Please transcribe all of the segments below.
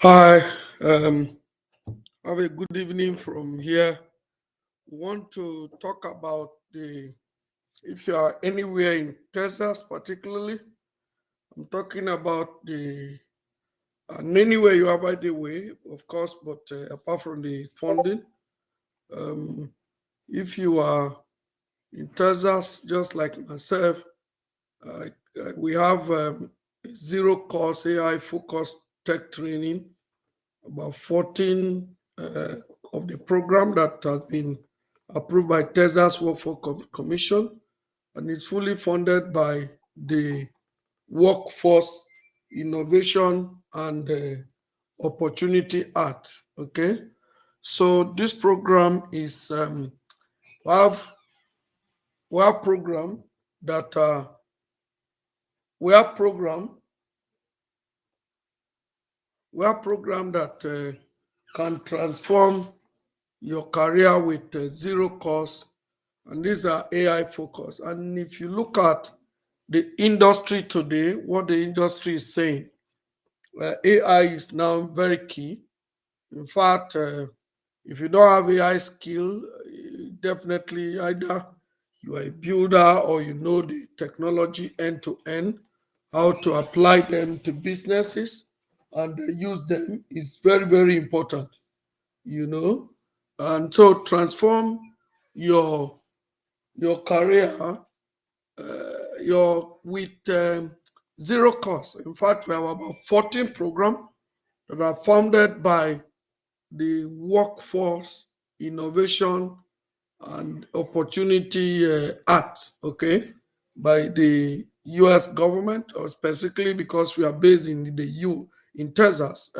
Hi, have a good evening from here. We want to talk about if you are anywhere in Texas, particularly, I'm talking about and anywhere you are, by the way, of course, but apart from the funding, um, if you are in Texas, just like myself, uh, we have zero cost AI focused tech training, about 14 of the program that has been approved by Texas Workforce Commission, and it's fully funded by the Workforce Innovation and Opportunity Act. Okay, so this program is we have we have program that we have program we have program that can transform your career with zero cost, and these are AI focused. And if you look at the industry today, what the industry is saying, AI is now very key. In fact, if you don't have AI skill, definitely either you are a builder or you know the technology end to end, how to apply them to businesses and use them is very, very important, you know. And so transform your your career your with zero cost. In fact, we have about 14 programs that are funded by the Workforce Innovation and Opportunity Act, okay, by the U.S. government, or specifically because we are based in the in Texas.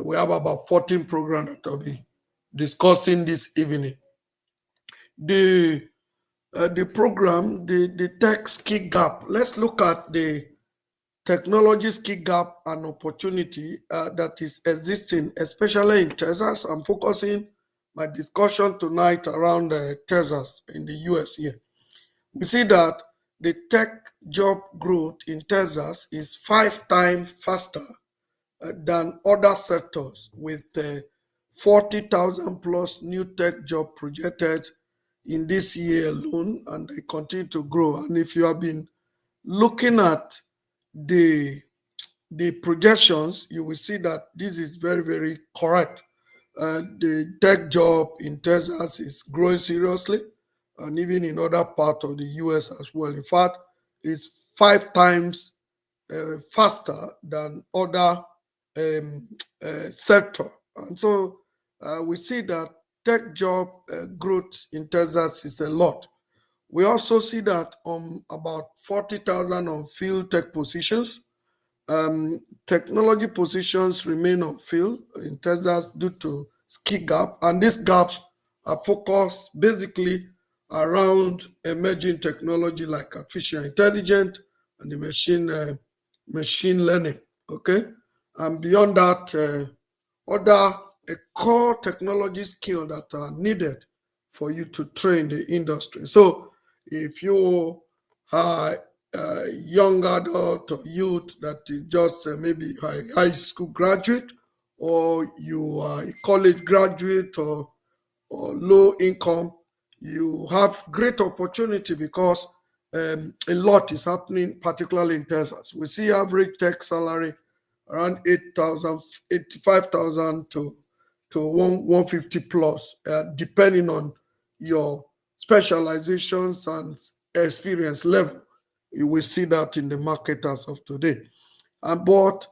We have about 14 programs that I'll be discussing this evening. The the program, the tech skill gap. Let's look at the technology skill gap and opportunity that is existing, especially in Texas. I'm focusing my discussion tonight around Texas in the US here. We see that the tech job growth in Texas is 5 times faster than other sectors, with 40,000 plus new tech job projected in this year alone, and they continue to grow. And if you have been looking at the projections, you will see that this is very, very correct. The tech job in Texas is growing seriously, and even in other parts of the US as well. In fact, it's 5 times faster than other um, sector. And so we see that tech job growth in Texas is a lot. We also see that about 40,000 on field tech positions. Technology positions remain unfilled in Texas due to skill gap, and these gaps are focused basically around emerging technology like artificial intelligence and the machine learning. Okay, and beyond that, other core technology skill that are needed for you to train the industry. So, if you are young adult or youth that is just maybe high school graduate, or you are a college graduate, or low income, you have great opportunity because a lot is happening, particularly in Texas. We see average tech salary around 8,000, 85,000 to 150 plus, depending on your specializations and experience level. You will see that in the market as of today. And but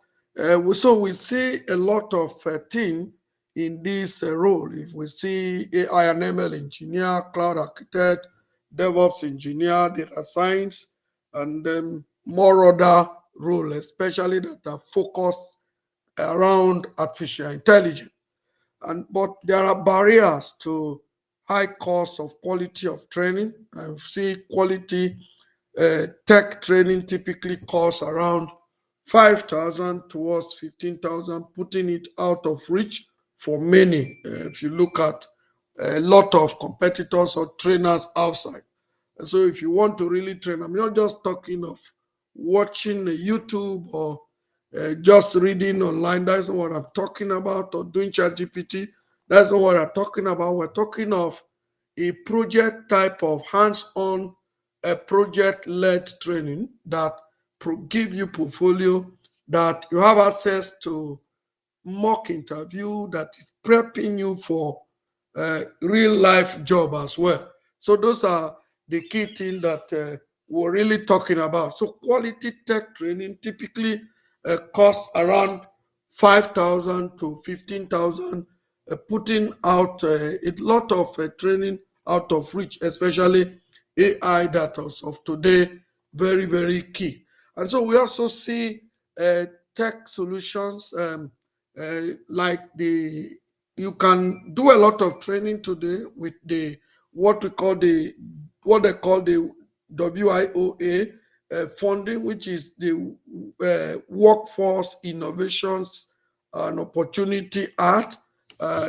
so we see a lot of things in this role. If we see AI and ML engineer, cloud architect, DevOps engineer, data science, and then more other roles, especially that are focused around artificial intelligence. And but there are barriers to high cost of quality of training. And see quality tech training typically costs around 5,000 towards 15,000, putting it out of reach for many. If you look at a lot of competitors or trainers outside. And so if you want to really train, I'm not just talking of watching a YouTube or just reading online. That's not what I'm talking about, or doing ChatGPT. That's not what I'm talking about. We're talking of a project type of hands-on, project-led training that give you portfolio, that you have access to mock interview, that is prepping you for real life job as well. So those are the key things that we're really talking about. So quality tech training typically costs around 5,000 to 15,000, putting out a lot of training out of reach, especially AI that is of today very, very key. And so we also see tech solutions, like you can do a lot of training today with the what we call the what they call the WIOA funding, which is the Workforce Innovations and Opportunity Act,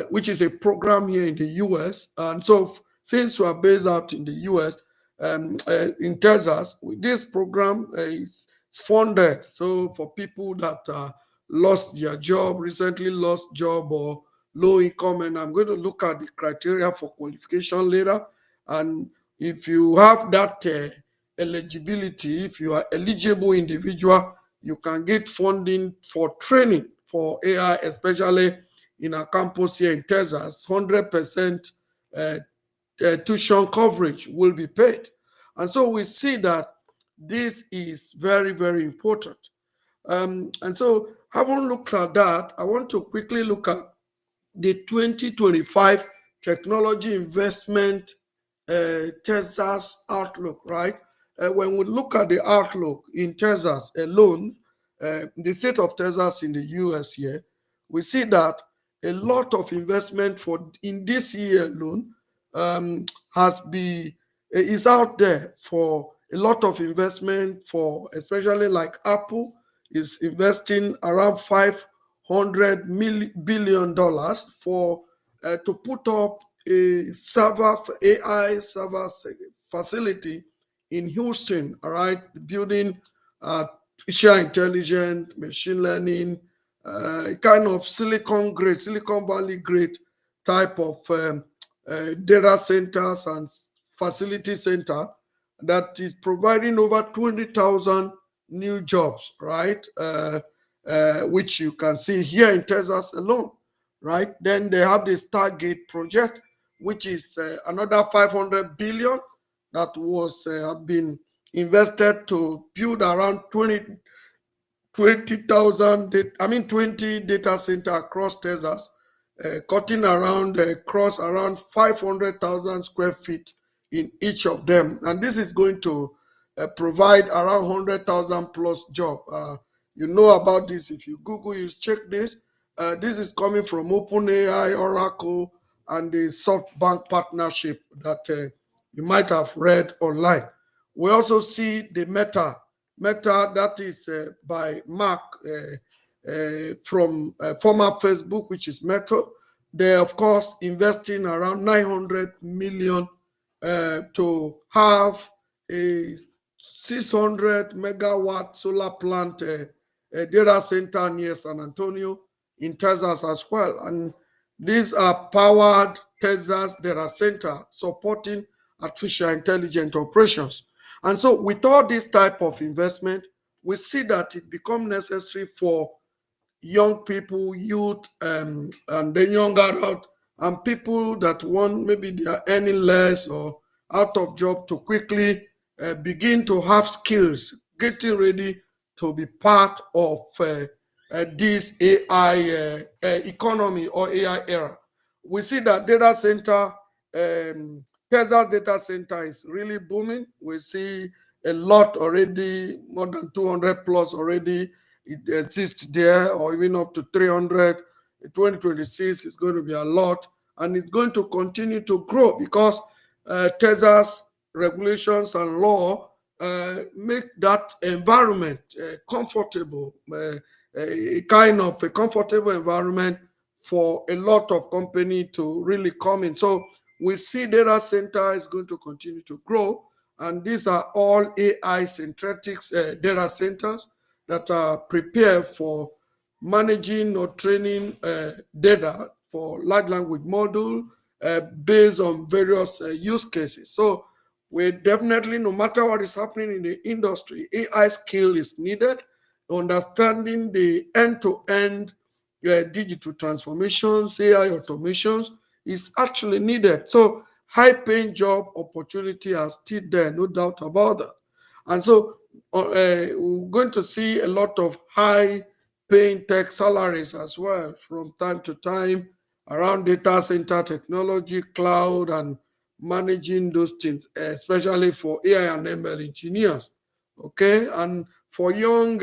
which is a program here in the US. And so, since we are based out in the US, in Texas, this program is funded. So, for people that lost their job, recently lost job, or low income, and I'm going to look at the criteria for qualification later. And if you have that eligibility, if you are eligible individual, you can get funding for training for AI, especially in our campus here in Texas. 100% tuition coverage will be paid. And so we see that this is very, very important. And so, having looked at that, I want to quickly look at the 2025 technology investment Texas outlook, right? When we look at the outlook in Texas alone, the state of Texas in the US here, we see that a lot of investment for in this year alone has been is out there for a lot of investment, for especially like Apple is investing around $500 billion for to put up a server AI server facility in Houston. All right, building artificial intelligence, machine learning, kind of Silicon Valley grade type of data centers and facility center that is providing over 20,000 new jobs, right? Which you can see here in Texas alone, right? Then they have the Stargate project, which is another 500 billion that was been invested to build around 20,000, 20 data center across Texas, cutting around across around 500,000 square feet in each of them. And this is going to provide around 100,000 plus job. You know about this. If you Google, you check this. This is coming from OpenAI, Oracle, and the SoftBank partnership that you might have read online. We also see the Meta, that is by Mark from former Facebook, which is Meta. They, of course, investing around 900 million to have a 600 megawatt solar plant data center near San Antonio in Texas as well. And these are powered Texas data center supporting artificial intelligence operations. And so with all this type of investment, we see that it becomes necessary for young people, youth, and then young adult, and people that want, maybe they are earning less or out of job, to quickly begin to have skills, getting ready to be part of this AI economy or AI era. We see that data center, Texas data center is really booming. We see a lot already, more than 200 plus already. It exists there, or even up to 300. In 2026 is going to be a lot, and it's going to continue to grow because Texas regulations and law make that environment comfortable, a kind of a comfortable environment for a lot of company to really come in. So we see data center is going to continue to grow, and these are all AI synthetic data centers that are prepared for managing or training data for large language model based on various use cases. So we definitely, no matter what is happening in the industry, AI skill is needed. Understanding the end-to-end digital transformations, AI automations is actually needed. So high-paying job opportunity are still there, no doubt about that. And so we're going to see a lot of high-paying tech salaries as well from time to time around data center technology, cloud, and managing those things, especially for AI and ML engineers. Okay, and for young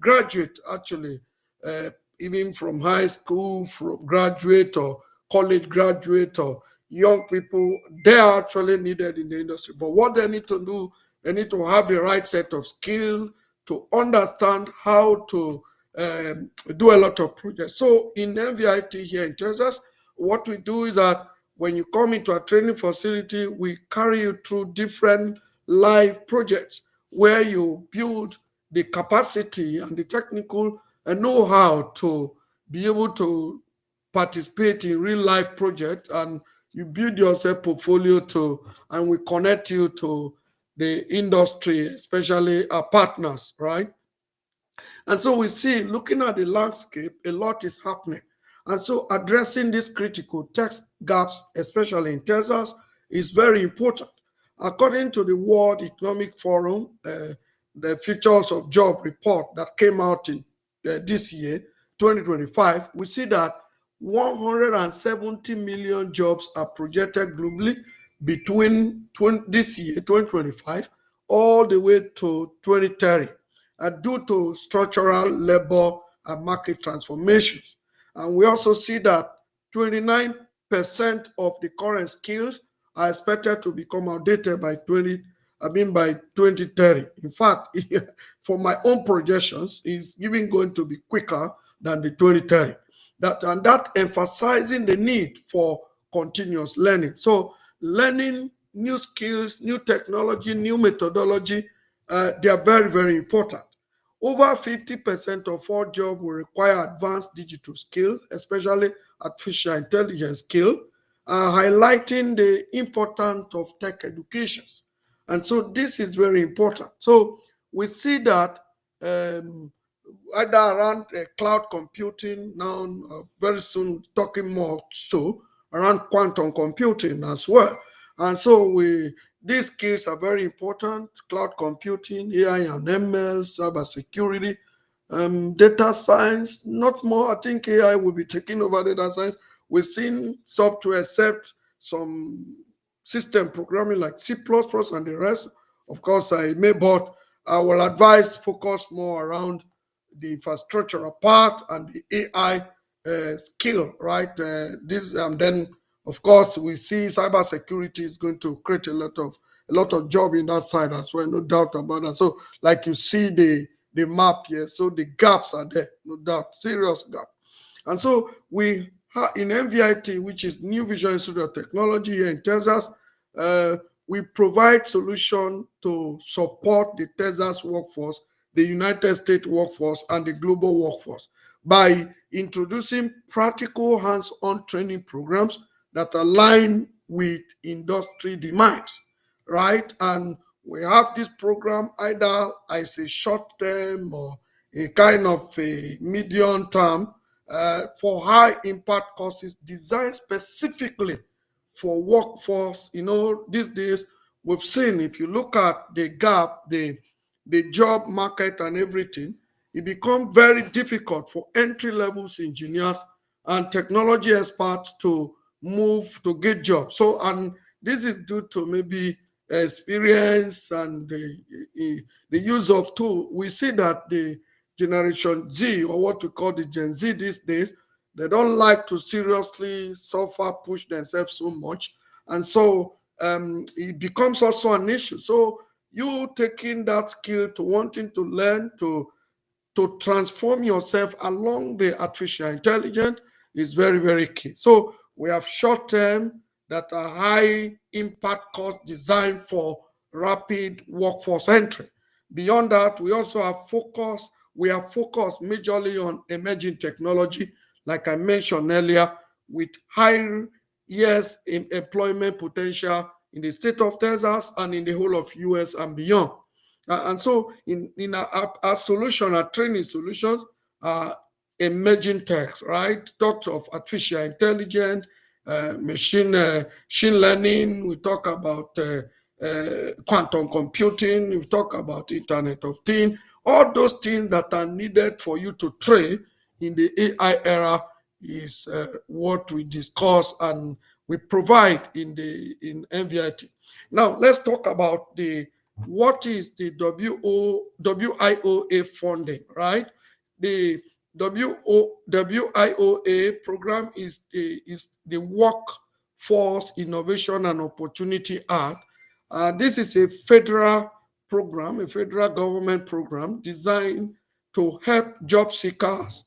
graduates, actually, uh, even from high school, from graduate or college graduate or young people, they are actually needed in the industry. But what they need to do, they need to have the right set of skill to understand how to do a lot of projects. So in MVIT here in Texas, what we do is that when you come into a training facility, we carry you through different live projects where you build the capacity and the technical know-how to be able to participate in real life projects, and you build yourself portfolio to, and we connect you to the industry, especially our partners, right? And so we see, looking at the landscape, a lot is happening. And so addressing these critical tech gaps, especially in Texas, is very important. According to the World Economic Forum, the Futures of Job report that came out in this year, 2025, we see that 170 million jobs are projected globally between this year, 2025, all the way to 2030 due to structural labor and market transformations. And we also see that 29% of the current skills are expected to become outdated by 2030. In fact, for my own projections, it's even going to be quicker than the 2030. That emphasizing the need for continuous learning. So learning new skills, new technology, new methodology, they are very, very important. Over 50% of all jobs will require advanced digital skills, especially artificial intelligence skill, highlighting the importance of tech education. And so this is very important. So we see that um, either around cloud computing now, very soon talking more so around quantum computing as well. And so these skills are very important: cloud computing, AI and ML, cybersecurity, data science. Not more. I think AI will be taking over data science. We've seen software, except some system programming like C++ and the rest. Of course, I may, but I will advise focus more around the infrastructural part and the AI skill, right? This and then, of course, we see cybersecurity is going to create a lot of job in that side as well, no doubt about that. So, like you see the map here, so the gaps are there, no doubt, serious gap. And so we in MVIT, which is New Vision Institute of Technology here in Texas, we provide solution to support the Texas workforce, the United States workforce, and the global workforce by introducing practical hands-on training programs that align with industry demands, right? And we have this program either as a short term or a kind of a medium term for high impact courses designed specifically for workforce. These days we've seen, if you look at the gap, the job market and everything, it becomes very difficult for entry levels engineers and technology experts to move to get jobs. So, and this is due to maybe experience and the use of tool. We see that the Generation Z, or what we call the Gen Z these days, they don't like to seriously suffer, push themselves so much. And so it becomes also an issue. So you taking that skill to wanting to learn to transform yourself along the artificial intelligence is very, very key. So we have short term that are high impact course designed for rapid workforce entry. Beyond that, we also have focus we are focused majorly on emerging technology, like I mentioned earlier, with high years in employment potential in the state of Texas and in the whole of US and beyond. And so in our solution, our training solutions are emerging techs, right? Talk of artificial intelligence, machine learning. We talk about quantum computing. We talk about Internet of Things. All those things that are needed for you to train in the AI era is what we discuss and we provide in NVIT. Now let's talk about what is the WIOA funding, right? The WIOA program is the Workforce Innovation and Opportunity Act. This is a federal program, a federal government program designed to help job seekers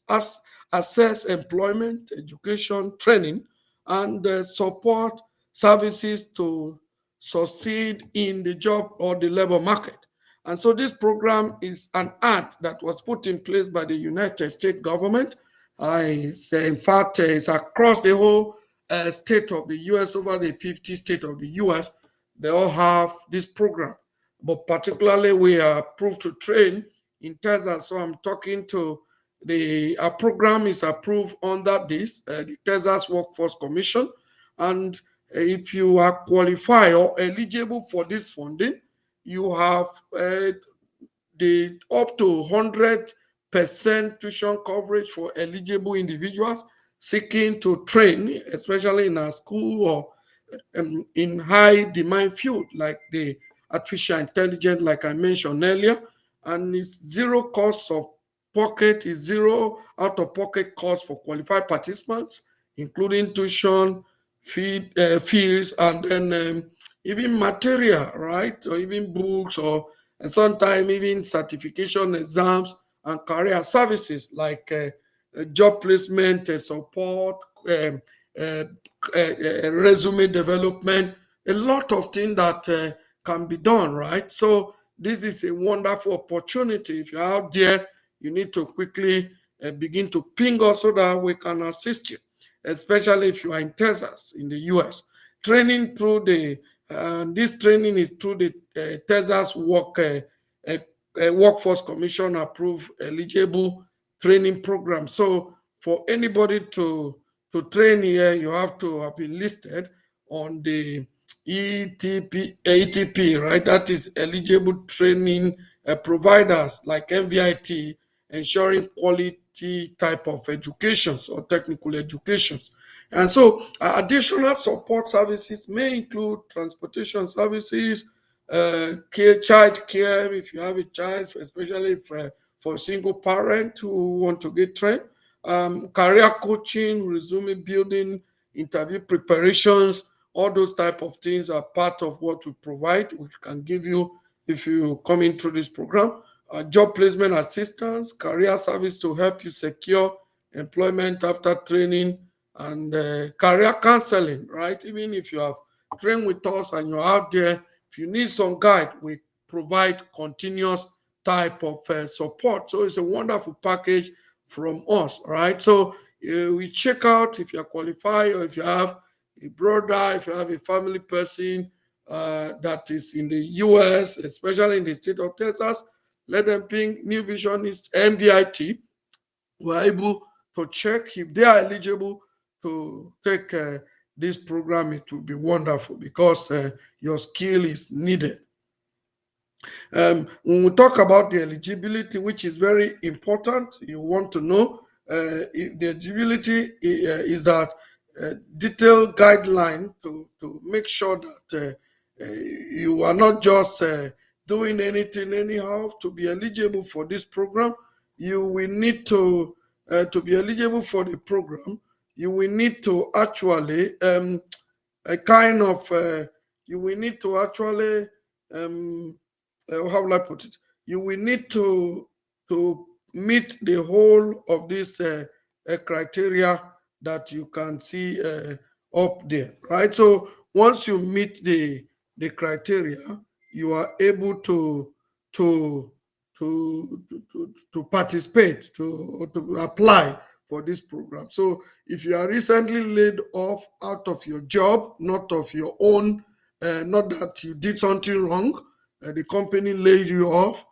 assess employment, education, training, and support services to succeed in the job or the labor market. And so this program is an act that was put in place by the United States government. In fact, it's across the whole state of the US, over the 50 states of the US. They all have this program. But particularly, we are approved to train in Texas. So I'm talking to our program is approved under the Texas Workforce Commission. And if you are qualified or eligible for this funding, you have the up to 100% tuition coverage for eligible individuals seeking to train, especially in a school or in high demand field like the artificial intelligence, like I mentioned earlier. And it's zero cost of pocket, is zero out of pocket cost for qualified participants, including tuition, fees, and then even material, right? Or even books, or and sometimes even certification exams and career services like job placement support, resume development, a lot of things that can be done, right? So this is a wonderful opportunity. If you're out there, you need to quickly begin to ping us so that we can assist you, especially if you are in Texas, in the US. Training through this training is through the Texas Workforce Commission approved eligible training program. So for anybody to train here, you have to have been listed on the ETP, right? That is eligible training providers like NVIT, ensuring quality type of educations or technical educations. And so additional support services may include transportation services, child care if you have a child, especially if, for a single parent who want to get trained, career coaching, resume building, interview preparations, all those type of things are part of what we provide. We can give you if you come in through this program. Job placement assistance, career service to help you secure employment after training, and career counseling, right? Even if you have trained with us and you're out there, if you need some guide, we provide continuous type of support. So it's a wonderful package from us, right? So we check out if you're qualified, or if you have a brother, if you have a family person that is in the US, especially in the state of Texas, let them ping New Vision is NVIT. We're able to check if they are eligible to take this program. It will be wonderful because your skill is needed. When we talk about the eligibility, which is very important, you want to know if the eligibility is that detailed guideline to make sure that you are not just doing anything anyhow. To be eligible for this program, you will need to be eligible for the program, you will need to actually a kind of you will need to actually how will I put it? You will need to meet the whole of this criteria that you can see up there, right? So once you meet the criteria, you are able to to participate, to apply for this program. So if you are recently laid off out of your job, not of your own, not that you did something wrong, the company laid you off,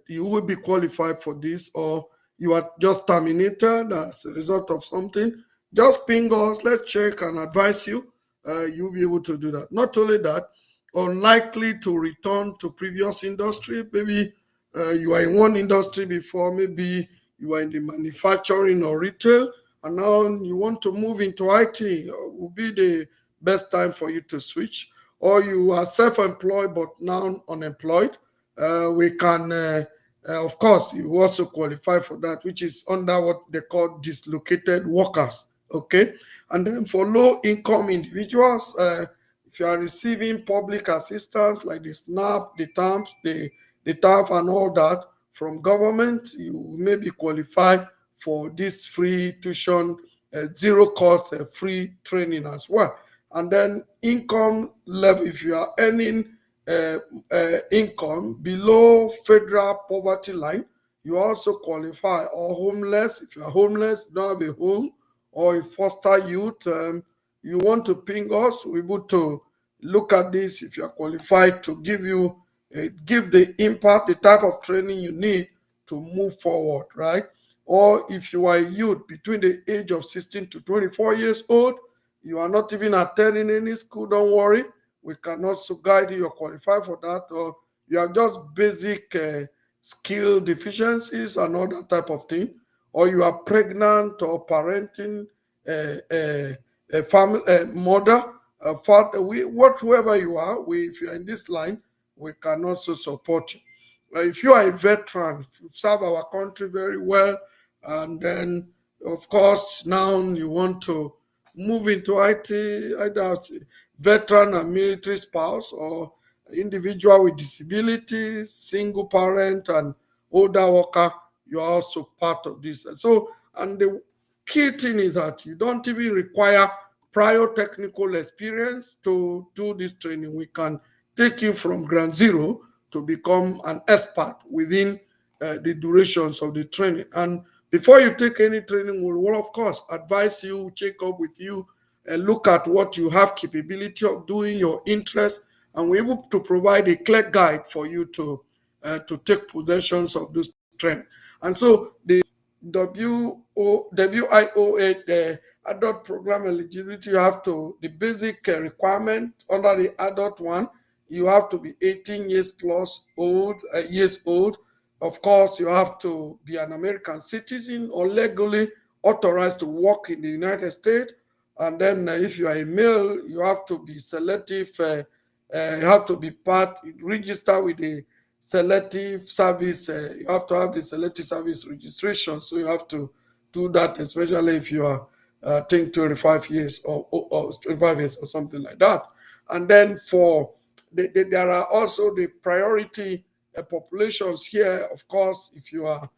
you will be qualified for this, or you are just terminated as a result of something, just ping us, let's check and advise you. You'll be able to do that. Not only that, unlikely to return to previous industry. Maybe you are in one industry before, maybe you are in the manufacturing or retail, and now you want to move into IT, will be the best time for you to switch. Or you are self-employed but now unemployed, we can, of course, you also qualify for that, which is under what they call dislocated workers. Okay. And then for low income individuals, if you are receiving public assistance like the SNAP, the TAMP, the TAF, and all that from government, you may be qualified for this free tuition, zero cost, free training as well. And then income level, if you are earning income below federal poverty line, you also qualify. Or homeless, if you are homeless, don't have a home, or a foster youth, you want to ping us, we're able to look at this if you are qualified to give you give the impact, the type of training you need to move forward, right? Or if you are a youth between the age of 16 to 24 years old, you are not even attending any school, don't worry. We can also guide you, you're qualified for that. Or you have just basic skill deficiencies and all that type of thing. Or you are pregnant or parenting a family, a mother, a father, whoever you are, if you're in this line, we can also support you. If you are a veteran, you serve our country very well, and then, of course, now you want to move into IT, either as a veteran and military spouse, or individual with disabilities, single parent, and older worker, you are also part of this. So, and the key thing is that you don't even require prior technical experience to do this training. We can take you from ground zero to become an expert within the durations of the training. And before you take any training, we will, of course, advise you, check up with you, and look at what you have capability of doing, your interest, and we're able to provide a clear guide for you to take possessions of this training. And so the WIOA, the adult program eligibility, you have to, the basic requirement under the adult one, you have to be 18 years plus years old. Of course, you have to be an American citizen or legally authorized to work in the United States. And then if you are a male, you have to be selective, you have to be registered with the selective service. You have to have the selective service registration. So you have to do that, especially if you are, I think, 25 years or 25 years or something like that. And then there are also the priority populations here. Of course, if you are,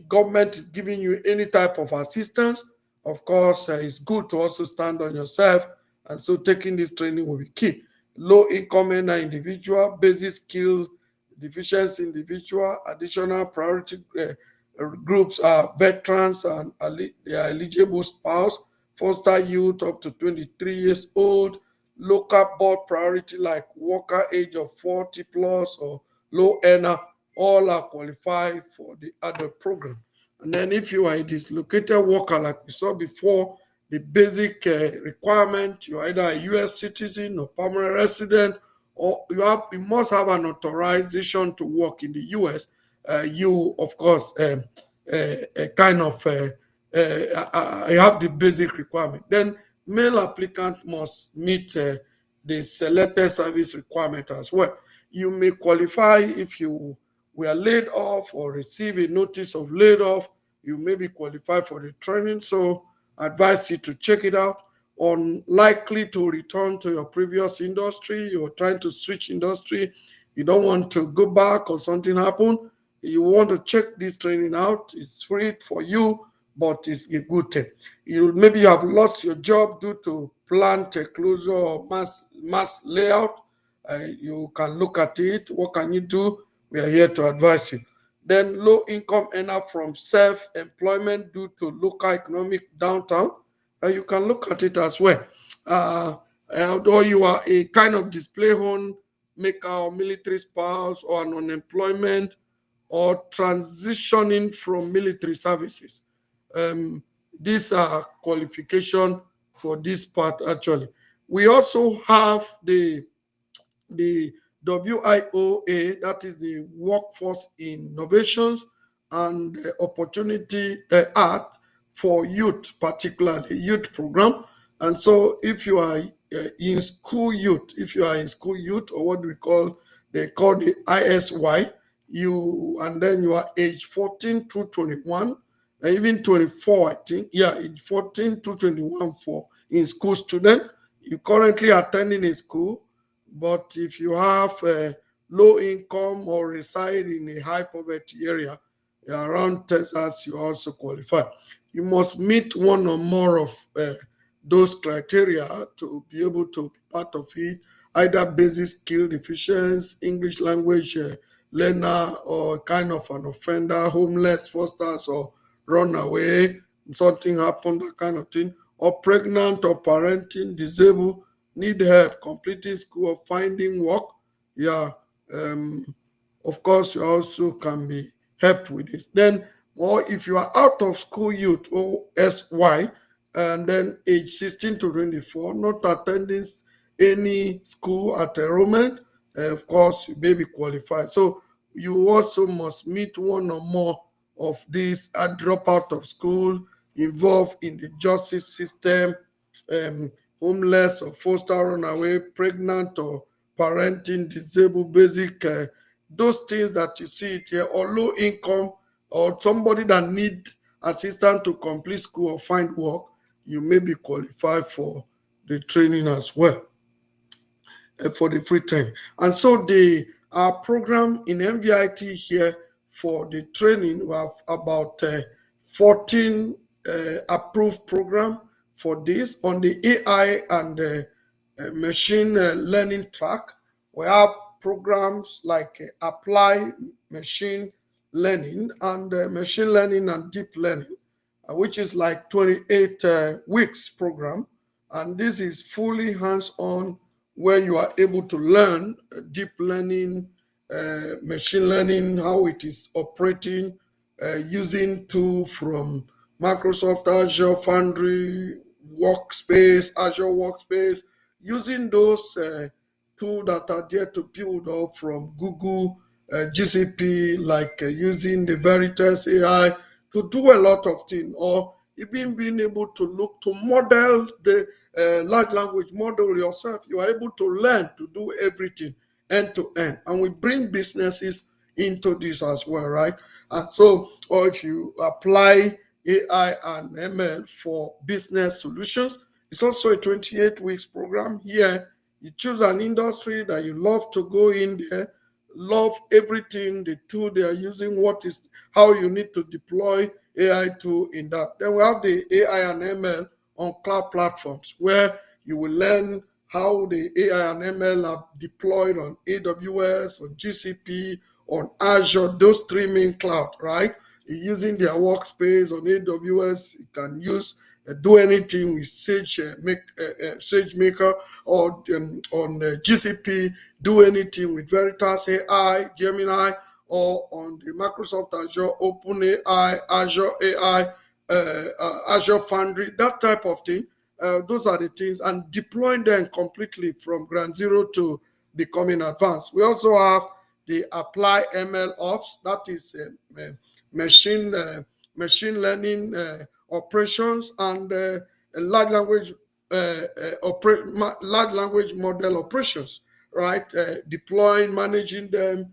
government is giving you any type of assistance, of course, it's good to also stand on yourself. And so taking this training will be key. Low income earner individual, basic skill deficiency individual, additional priority groups are veterans and their eligible spouse, foster youth up to 23 years old, local board priority like worker age of 40 plus or low earner, all are qualified for the adult program. And then if you are a dislocated worker, like we saw before, the basic requirement, you're either a U.S. citizen or permanent resident, or you must have an authorization to work in the U.S. You, of course, kind of have the basic requirement. Then male applicant must meet the selected service requirement as well. You may qualify if you were laid off or receive a notice of laid off. You may be qualified for the training. So I advise you to check it out. Unlikely to return to your previous industry. You're trying to switch industry. You don't want to go back or something happen. You want to check this training out. It's free for you, but it's a good thing. Maybe you have lost your job due to plant closure or mass layout. You can look at it. What can you do? We are here to advise you. Then low income earner from self-employment due to local economic downturn. You can look at it as well. Although you are a kind of display home maker or military spouse or an unemployment or transitioning from military services. Um, these are qualification for this part actually. We also have the WIOA, that is the Workforce Innovations and Opportunity Act for youth, particularly youth program. And so if you are in school youth, if you are in school youth, or what we call, they call the ISY, and then you are age 14 to 21, even 24, I think. Yeah, age 14 to 21 for in school student. You currently attending a school, but if you have a low income or reside in a high poverty area around Texas, you also qualify. You must meet one or more of those criteria to be able to be part of it, either basic skill deficiency, English language learner, or kind of an offender, homeless, fosters, or runaway, something happened, that kind of thing, or pregnant or parenting, disabled, need help completing school or finding work. Yeah, um, of course, you also can be helped with this. Then, or if you are out of school youth, OSY, and then age 16 to 24, not attending any school at enrollment, of course, you may be qualified. So you also must meet one or more of these, drop out of school, involved in the justice system, um, homeless or foster runaway, pregnant or parenting, disabled, basic, those things that you see it here, or low income, or somebody that need assistance to complete school or find work, you may be qualified for the training as well, for the free training. And so the our program in MVIT here for the training, we have about 14 approved program for this. On the AI and machine learning track, we have programs like apply machine learning and machine learning and deep learning, which is like 28 weeks program. And this is fully hands-on, where you are able to learn deep learning, machine learning, how it is operating, using tool from Microsoft Azure Foundry, Workspace, Azure Workspace, using those tools that are there to build up from Google, GCP, like using the Veritas AI to do a lot of things, or even being able to look to model the large language model yourself. You are able to learn to do everything end to end. And we bring businesses into this as well, right? And so, or if you apply AI and ML for business solutions, it's also a 28 weeks program. Here, you choose an industry that you love to go in there, love everything, the tool they are using, how you need to deploy AI tool in that. Then we have the AI and ML on cloud platforms, where you will learn how the AI and ML are deployed on AWS, on GCP, on Azure, those three main cloud, right? Using their workspace on AWS, you can use do anything with SageMaker, or on GCP, do anything with Veritas AI, Gemini, or on the Microsoft Azure, OpenAI, Azure AI, Azure Foundry, that type of thing. Those are the things, and deploying them completely from ground zero to becoming advanced. We also have the Apply ML Ops, that is machine learning operations, and large language large language model operations, right? Deploying, managing them,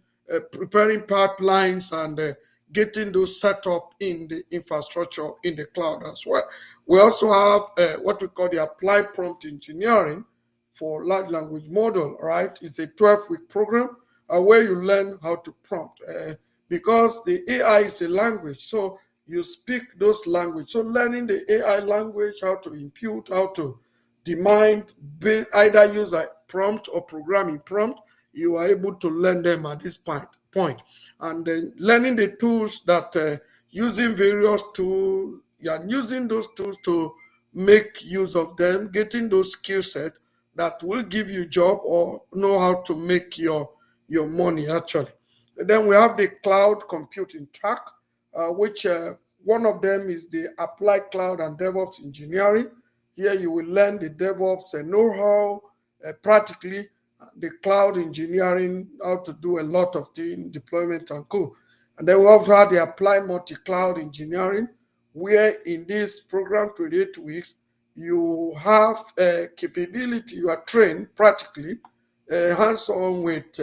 preparing pipelines, and getting those set up in the infrastructure in the cloud as well. We also have what we call the applied prompt engineering for large language model, right? It's a 12-week program where you learn how to prompt, because the AI is a language, so you speak those language. So learning the AI language, how to impute, how to demand, either use a prompt or programming prompt, you are able to learn them at this point. point. And then learning the tools that using various tools and using those tools to make use of them, getting those skill set that will give you job or know how to make your money actually. And then we have the cloud computing track, which one of them is the applied cloud and DevOps engineering. Here you will learn the DevOps and know-how practically, the cloud engineering, how to do a lot of things, deployment and co. And then we also have the applied multi-cloud engineering, where in this program, 28 weeks, you have a capability, you are trained practically, hands-on with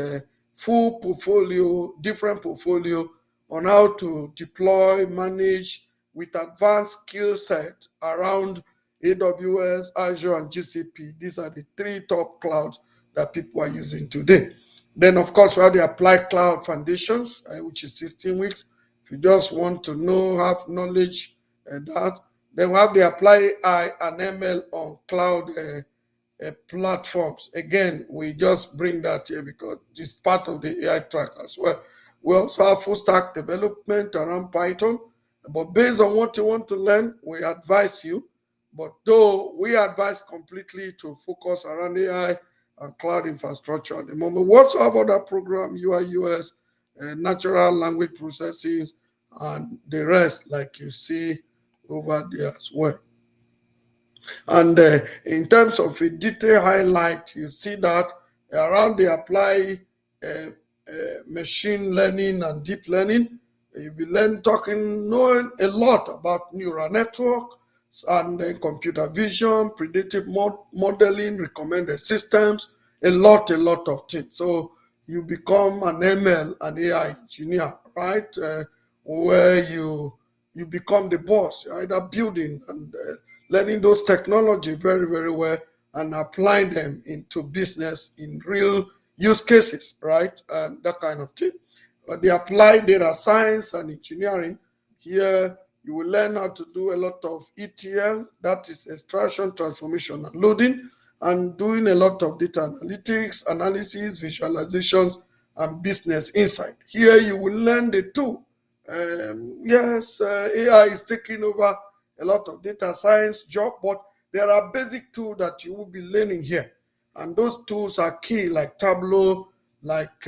full portfolio, different portfolio on how to deploy, manage with advanced skill set around AWS, Azure, and GCP. These are the three top clouds that people are using today. Then, of course, we have the Applied Cloud Foundations, which is 16 weeks. If you just want to know, have knowledge that. Then we have the Apply AI and ML on cloud platforms. Again, we just bring that here because it's part of the AI track as well. We also have full stack development around Python. But based on what you want to learn, we advise you. But though we advise completely to focus around AI and cloud infrastructure at the moment. We also have other programs, UI, US, natural language processing, and the rest, like you see over there as well. And in terms of a detailed highlight, you see that around the apply machine learning and deep learning, you'll be knowing a lot about neural network and computer vision, predictive modeling, recommended systems, a lot of things. So you become an ML and AI engineer, right? Where you become the boss, you're either building and learning those technology very well and applying them into business in real use cases, right? That kind of thing. The applied data science and engineering, here you will learn how to do a lot of ETL, that is extraction, transformation, and loading, and doing a lot of data analytics, analysis, visualizations, and business insight. Here you will learn the tool. Yes, AI is taking over a lot of data science job, but there are basic tools that you will be learning here. And those tools are key, like Tableau, like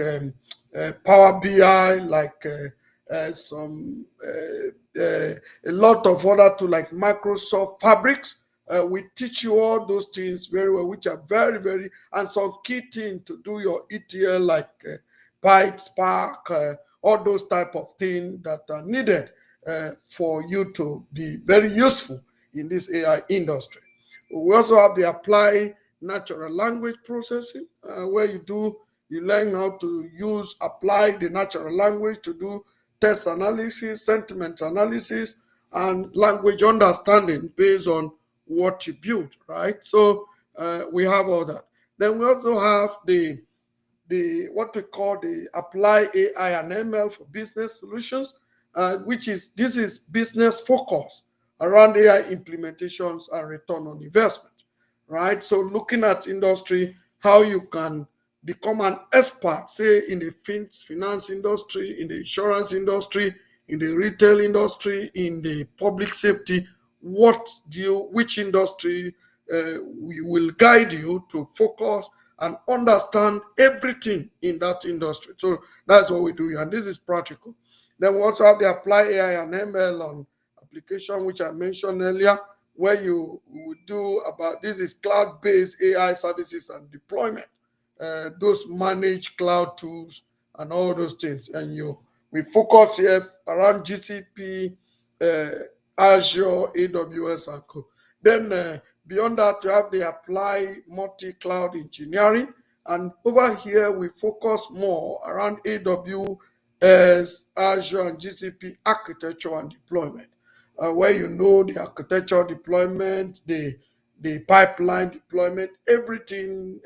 Power BI, like a lot of other tools like Microsoft Fabrics. We teach you all those things very well, which are very, and some key things to do your ETL, like Byte, Spark, all those type of things that are needed for you to be very useful in this AI industry. We also have the apply natural language processing, where you learn how to apply the natural language to do text analysis, sentiment analysis, and language understanding based on what you build, right? So we have all that. Then we also have the what we call the apply AI and ML for business solutions, this is business focus around AI implementations and return on investment, right? So looking at industry, how you can become an expert, say in the finance industry, in the insurance industry, in the retail industry, in the public safety, which industry will guide you to focus and understand everything in that industry. So that's what we do here, and this is practical. Then we also have the apply AI and ML on application, which I mentioned earlier, where you will do about this is cloud-based AI services and deployment, those managed cloud tools and all those things. And we focus here around GCP, Azure, AWS, and co. Then beyond that, you have the apply multi-cloud engineering. And over here, we focus more around AWS, Azure, and GCP architecture and deployment, where you know the architecture deployment, the pipeline deployment, everything,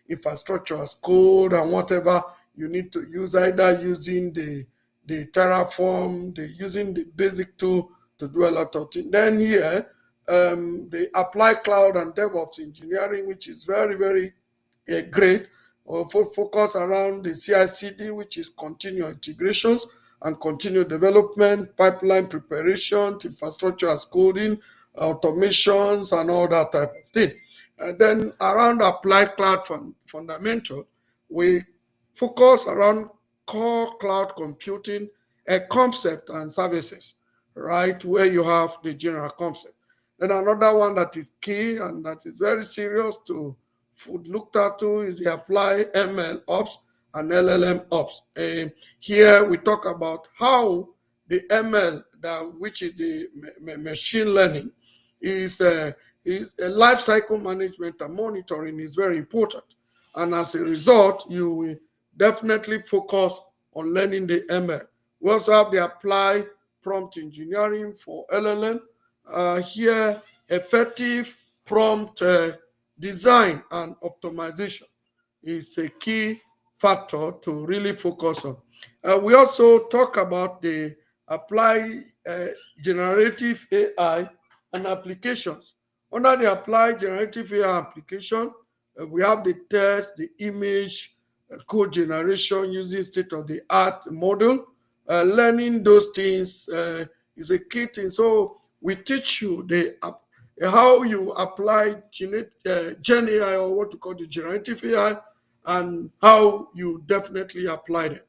infrastructure as code and whatever you need to use, either using the Terraform, using the basic tool to do a lot of things. Then here, the apply cloud and DevOps engineering, which is very great, focus around the CI/CD, which is continuous integrations and continuous development, pipeline preparation, infrastructure as coding, automations, and all that type of thing. And then around applied cloud fundamental, we focus around core cloud computing, a concept and services, right? Where you have the general concept. Then another one that is key and that is very serious to looked at to is the apply ML ops and LLM ops. Here we talk about how the ML, which is the machine learning, is a life cycle management and monitoring is very important. And as a result, you will definitely focus on learning the ML. We also have the apply prompt engineering for LLM. Here, effective prompt design and optimization is a key factor to really focus on. We also talk about the apply generative AI and applications. Under the apply generative AI application, we have the text, the image, code generation using state-of-the-art model. Learning those things is a key thing. So we teach you how you apply Gen AI, or what you call the generative AI, and how you definitely apply it.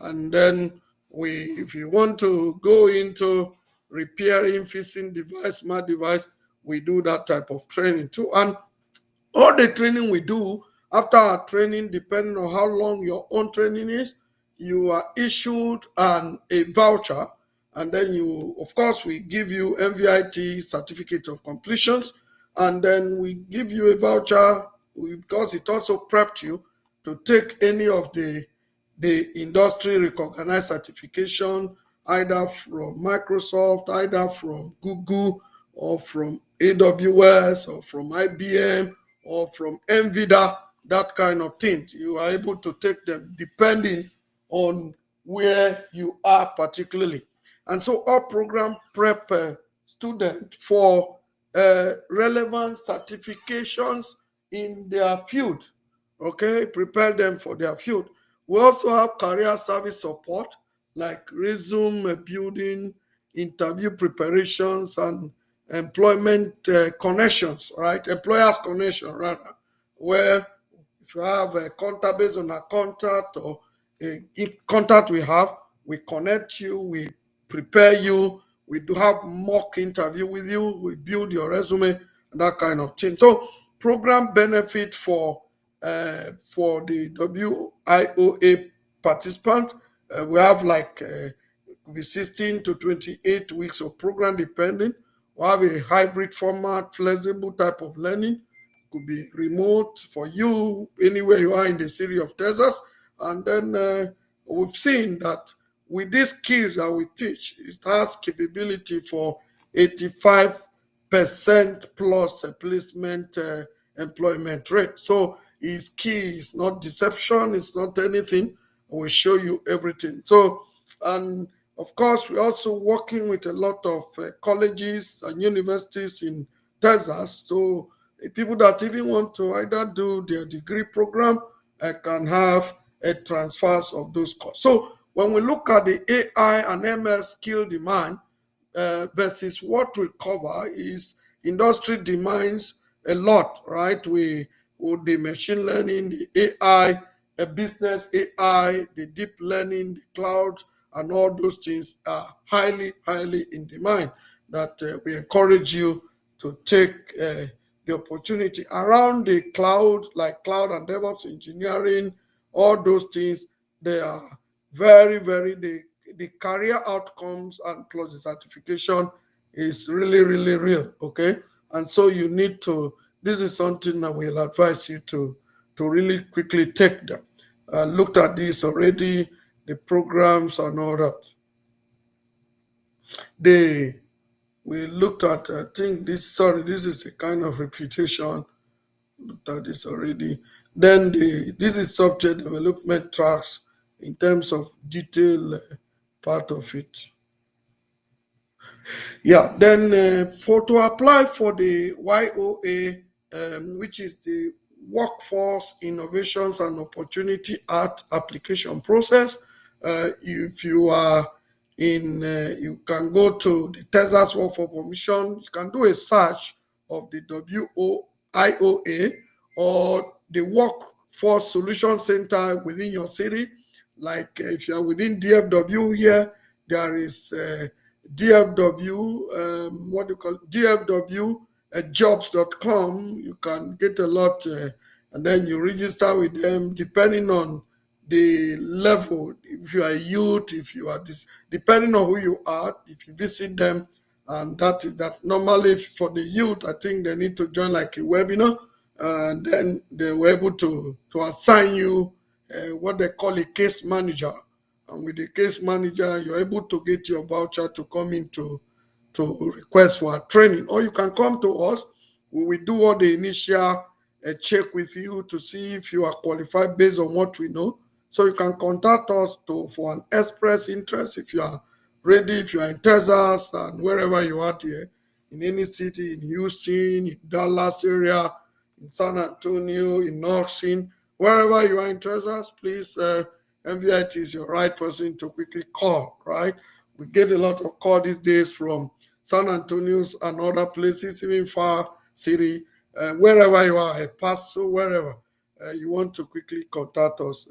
And then if you want to go into repairing, fixing device, smart device, we do that type of training too. And all the training we do, after our training, depending on how long your own training is, you are issued a voucher, and then of course, we give you MVIT certificate of completions, and then we give you a voucher because it also prepped you to take any of the industry recognized certification, either from Microsoft, either from Google, or from AWS, or from IBM, or from NVIDIA, that kind of thing. You are able to take them depending on where you are particularly. And so our program prep students for relevant certifications in their field, okay? Prepare them for their field. We also have career service support like resume building, interview preparations, and employment connections, right? Employers connection, rather, where if you have a contact based on a contact or a contact we connect you, we prepare you, we do have mock interview with you, we build your resume, and that kind of thing. So program benefit for the WIOA participant, we have like could be 16 to 28 weeks of program depending. We have a hybrid format, flexible type of learning. Could be remote for you anywhere you are in the city of Texas. And then we've seen that with these skills that we teach, it has capability for 85% plus placement employment rate. So it's key, it's not deception, it's not anything. We'll show you everything. So, and of course, we're also working with a lot of colleges and universities in Texas. So people that even want to either do their degree program can have a transfers of those courses. So when we look at the AI and ML skill demand versus what we cover is industry demands a lot, right? We with the machine learning, the AI, a business AI, the deep learning, the cloud, and all those things are highly, highly in demand. That we encourage you to take the opportunity around the cloud, like cloud and DevOps engineering, all those things. They are very, very the career outcomes and plus the certification is really, really real. Okay, and so you need to. This is something that we'll advise you to really quickly take them. Looked at this already, the programs and all that. We looked at, I think this is a kind of repetition. Looked at this already. Then this is software development tracks in terms of detail part of it. Yeah, then to apply for the YOA, which is the workforce innovations and opportunity at application process. If you are you can go to the Texas Work for Permission. You can do a search of the WOIOA or the Workforce Solution Center within your city. Like if you are within DFW here, there is DFW, what do you call it? DFW jobs.com. You can get a lot, and then you register with them depending on the level. If you are a youth, if you are this, depending on who you are, if you visit them, and that is that. Normally for the youth, I think they need to join like a webinar, and then they were able to assign you what they call a case manager. And with the case manager, you're able to get your voucher to come into to request for a training, or you can come to us. We will do all the initial check with you to see if you are qualified based on what we know. So you can contact us for an express interest if you are ready, if you are in Texas and wherever you are here, in any city, in Houston, in Dallas area, in San Antonio, in Austin, wherever you are in Texas, please, MVIT is your right person to quickly call, right? We get a lot of call these days from San Antonio's and other places, even far city, wherever you are, El Paso, wherever you want to quickly contact us.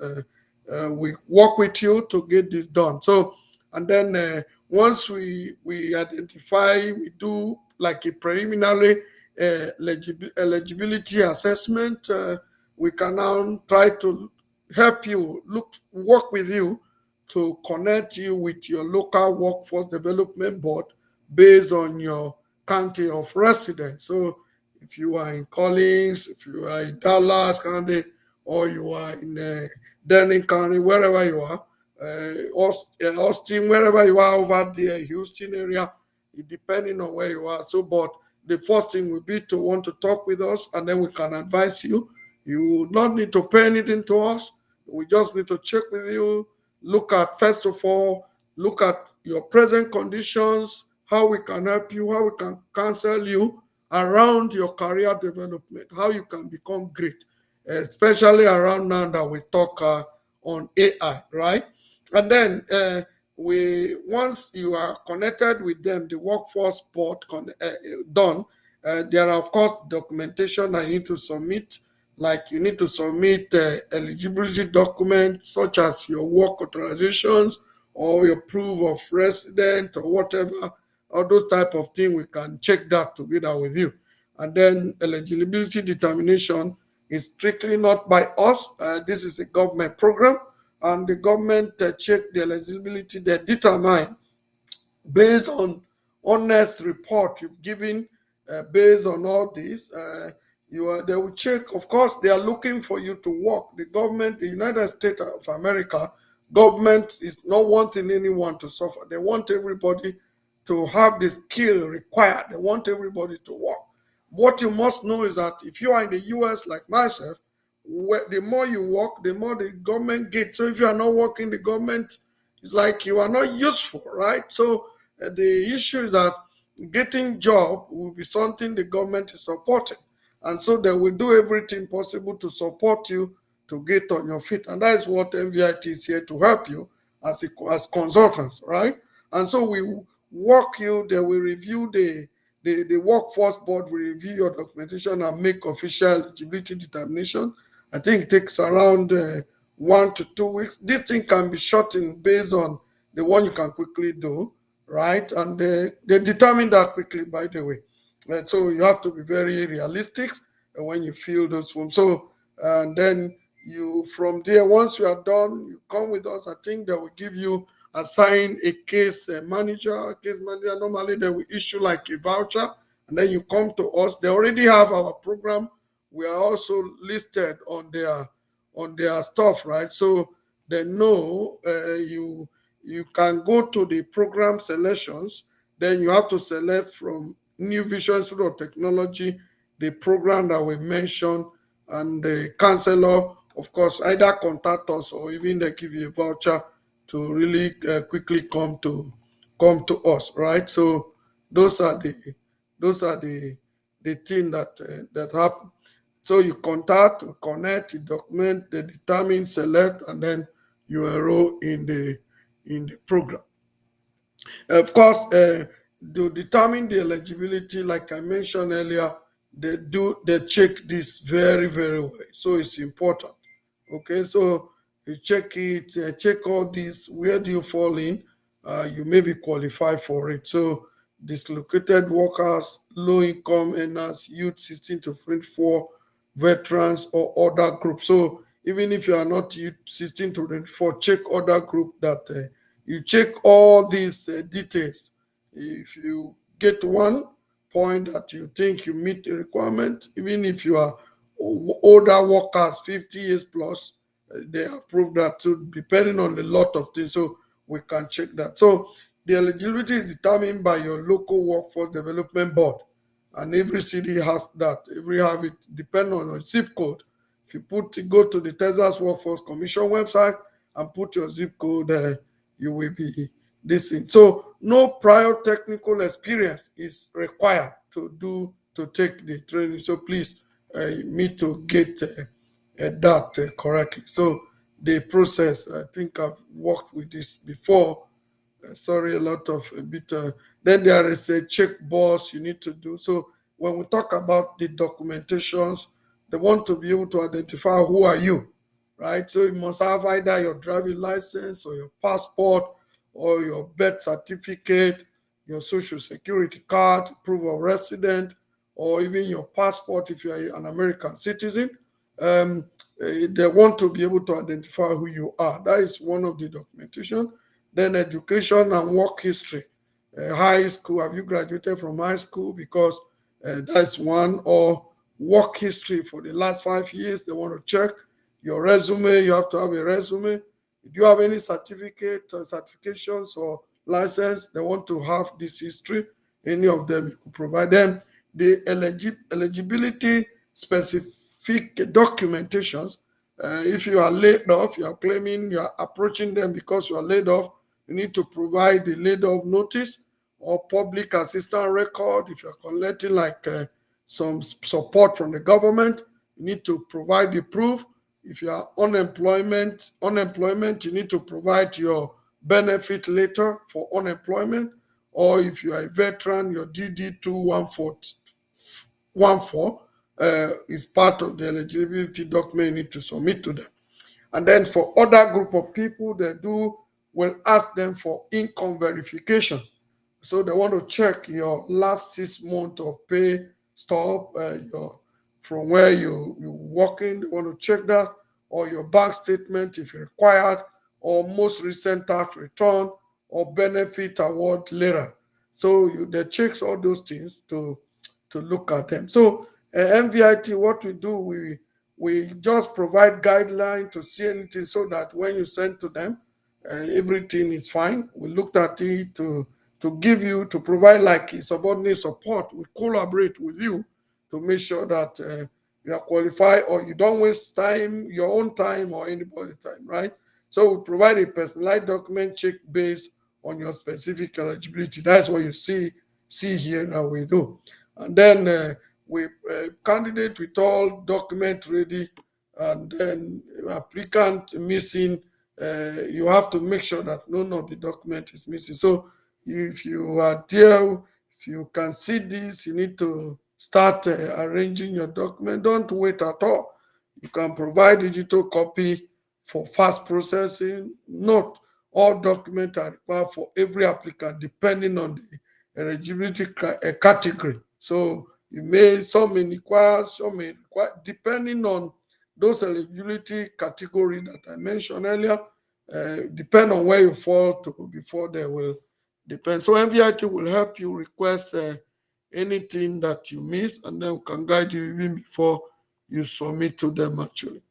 We work with you to get this done. So, and then once we identify, we do like a preliminary eligibility assessment. We can now try to help you work with you to connect you with your local workforce development board based on your county of residence. So if you are in Collins, if you are in Dallas County, or you are in Denning County, wherever you are, Austin, wherever you are over there, Houston area, depending on where you are. So, but the first thing will be to want to talk with us, and then we can advise you. You will not need to pay anything to us. We just need to check with you, look at, first of all, look at your present conditions, how we can help you, how we can counsel you around your career development, how you can become great, especially around now that we talk on AI, right? And then once you are connected with them, the workforce board done, there are of course documentation that you need to submit. Like you need to submit eligibility documents such as your work authorizations or your proof of resident or whatever, all those type of things. We can check that together with you. And then eligibility determination is strictly not by us. This is a government program, and the government check the eligibility. They determine based on honest report you've given, based on all this. They will check. Of course, they are looking for you to work. The government, the United States of America, government is not wanting anyone to suffer. They want everybody to have the skill required. They want everybody to work. What you must know is that if you are in the US like myself, the more you work, the more the government gets. So if you are not working, the government is like you are not useful, right? So the issue is that getting job will be something the government is supporting. And so they will do everything possible to support you to get on your feet. And that is what MVIT is here to help you as consultants, right? And so we work you, they will review the workforce board will review your documentation and make official eligibility determination. I think it takes around 1 to 2 weeks. This thing can be shortened based on the one you can quickly do, right? And they determine that quickly, by the way. And so you have to be very realistic when you fill those forms. So, and then you, from there, once you are done, you come with us. I think they will give you, assign a case manager. Case manager, normally they will issue like a voucher, and then you come to us. They already have our program. We are also listed on their stuff, right? So they know you can go to the program selections. Then you have to select from New Vision Institute of Technology the program that we mentioned, and the counselor, of course, either contact us or even they give you a voucher to really quickly come to us, right? So those are the things that happen. So you contact, you connect, you document, they determine, select, and then you enroll in the program. Of course, to determine the eligibility, like I mentioned earlier, they check this very, very well. So it's important. Okay, so you check it, check all this. Where do you fall in? You may be qualified for it. So dislocated workers, low income earners, youth 16 to 24, veterans, or other groups. So even if you are not youth 16 to 24, check other group that you check all these details. If you get one point that you think you meet the requirement, even if you are older workers, 50 years plus, they approve that too, depending on a lot of things. So we can check that. So the eligibility is determined by your local workforce development board, and every city has that. Every have it depend on your zip code. If you go to the Texas Workforce Commission website and put your zip code, you will be this thing. So no prior technical experience is required to take the training. So please, me to get that correctly. So the process, I think I've worked with this before. Sorry, a lot of a bit. Then there is a check box you need to do. So when we talk about the documentations, they want to be able to identify who are you, right? So you must have either your driving license or your passport or your birth certificate, your social security card, proof of resident, or even your passport if you are an American citizen. They want to be able to identify who you are. That is one of the documentation. Then education and work history. High school, have you graduated from high school? Because that's one. Or work history for the last 5 years. They want to check your resume. You have to have a resume. Do you have any certificate, certifications, or license? They want to have this history. Any of them, you could provide them. The eligibility specific documentations. If you are laid off, you are claiming you are approaching them because you are laid off, you need to provide the laid off notice or public assistance record. If you're collecting like some support from the government, you need to provide the proof. If you are unemployment, you need to provide your benefit letter for unemployment. Or if you are a veteran, your DD 214 is part of the eligibility document you need to submit to them. And then for other group of people, they will ask them for income verification. So they want to check your last 6 months of pay stub, from where you working. They want to check that, or your bank statement if required, or most recent tax return, or benefit award letter. So they check all those things to look at them. So MVIT, what we do, we just provide guideline to see anything so that when you send to them, everything is fine. We looked at it to give you, to provide like subordinate support. We collaborate with you to make sure that you are qualified or you don't waste time, your own time or anybody's time, right? So we provide a personalized document check based on your specific eligibility. That's what you see here that we do. And then we candidate with all document ready, and then applicant missing, you have to make sure that none of the document is missing. So if you are there, if you can see this, you need to start arranging your document. Don't wait at all. You can provide digital copy for fast processing. Note, all documents are required for every applicant depending on the eligibility category. So some may require, depending on those eligibility category that I mentioned earlier, depend on where you fall to before they will depend. So MVIT will help you request anything that you miss, and then we can guide you even before you submit to them actually.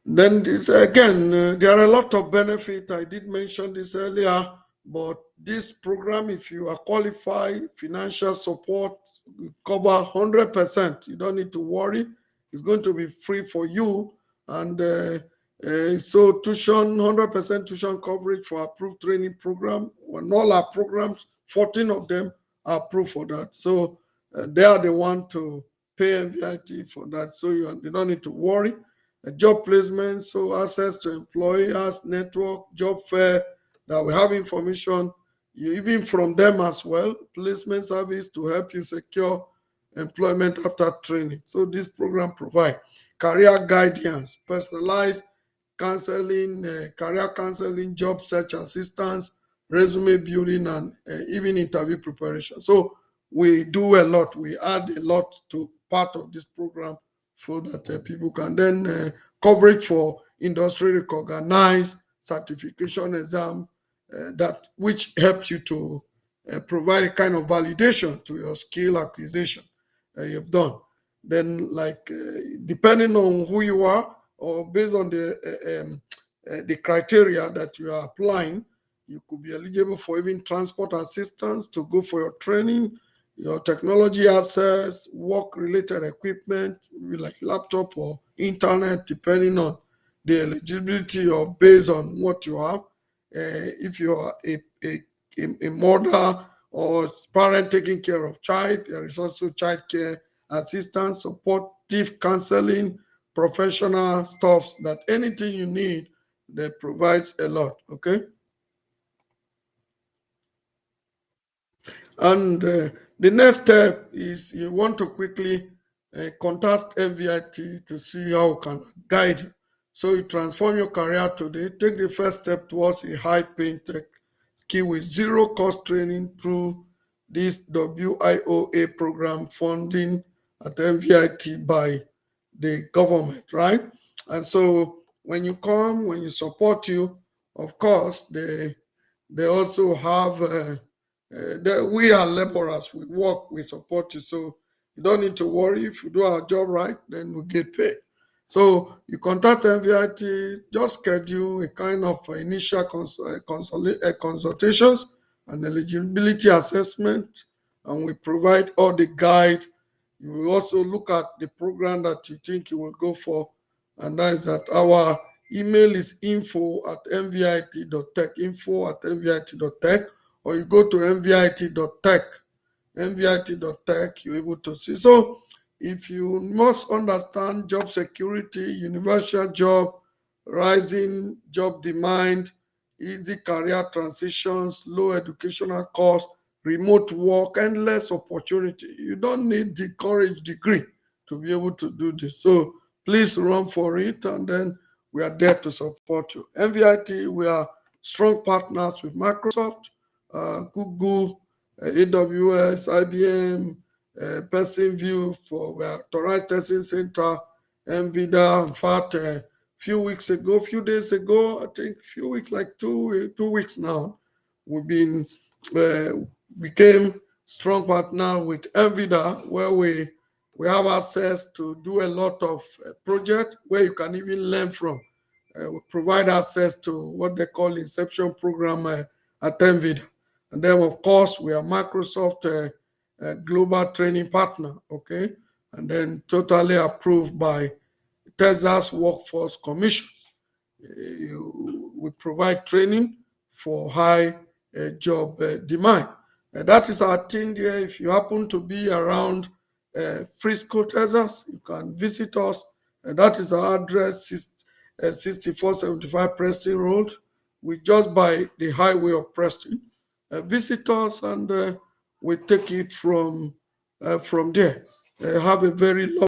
Then this again, there are a lot of benefits. I did mention this earlier, but this program, if you are qualified, financial support will cover 100%. You don't need to worry. It's going to be free for you. And so tuition, 100% tuition coverage for approved training program. When all our programs, 14 of them are approved for that. So they are the one to pay MVIT for that. So you don't need to worry. A job placement, so access to employers, network, job fair, that we have information, even from them as well, placement service to help you secure employment after training. So this program provide career guidance, personalized counseling, career counseling, job search assistance, resume building, and even interview preparation. So we do a lot. We add a lot to part of this program so that people can then coverage for industry recognized certification exam that which helps you to provide a kind of validation to your skill acquisition you've done. Then, like depending on who you are or based on the criteria that you are applying, you could be eligible for even transport assistance to go for your training, your technology access, work-related equipment, like laptop or internet, depending on the eligibility or based on what you have. If you are a mother or parent taking care of child, there is also child care assistance, supportive counseling, professional stuff, that anything you need, they provides a lot. Okay. And the next step is you want to quickly contact MVIT to see how it can guide you. So you transform your career today. Take the first step towards a high-paying tech skill with zero cost training through this WIOA program funding at MVIT by the government, right? And so when you come, when you support you, of course, they also have we are laborers. We work, we support you. So you don't need to worry. If you do our job right, then we get paid. So you contact MVIT, just schedule a kind of initial consultations and eligibility assessment, and we provide all the guide. You will also look at the program that you think you will go for, and that is that our email is info@mvit.tech, info@mvit.tech, or you go to mvit.tech, mvit.tech, you're able to see. So if you must understand job security, universal job, rising job demand, easy career transitions, low educational cost, remote work, endless opportunity. You don't need the college degree to be able to do this. So please run for it, and then we are there to support you. MVIT, we are strong partners with Microsoft, Google, AWS, IBM, Person View for Authorized Testing Center, NVIDIA. In fact, few days ago, I think few weeks, like 2 weeks now, we've been became strong partner with NVIDIA, where we have access to do a lot of project where you can even learn from. We provide access to what they call Inception program at NVIDIA. And then, of course, we are Microsoft global training partner, okay? And then totally approved by Texas Workforce Commission. We provide training for high job demand. That is our thing there. If you happen to be around Frisco, Texas, you can visit us. That is our address, 6475 Preston Road. We just by the highway of Preston. Visit us, and we take it from there. Have a very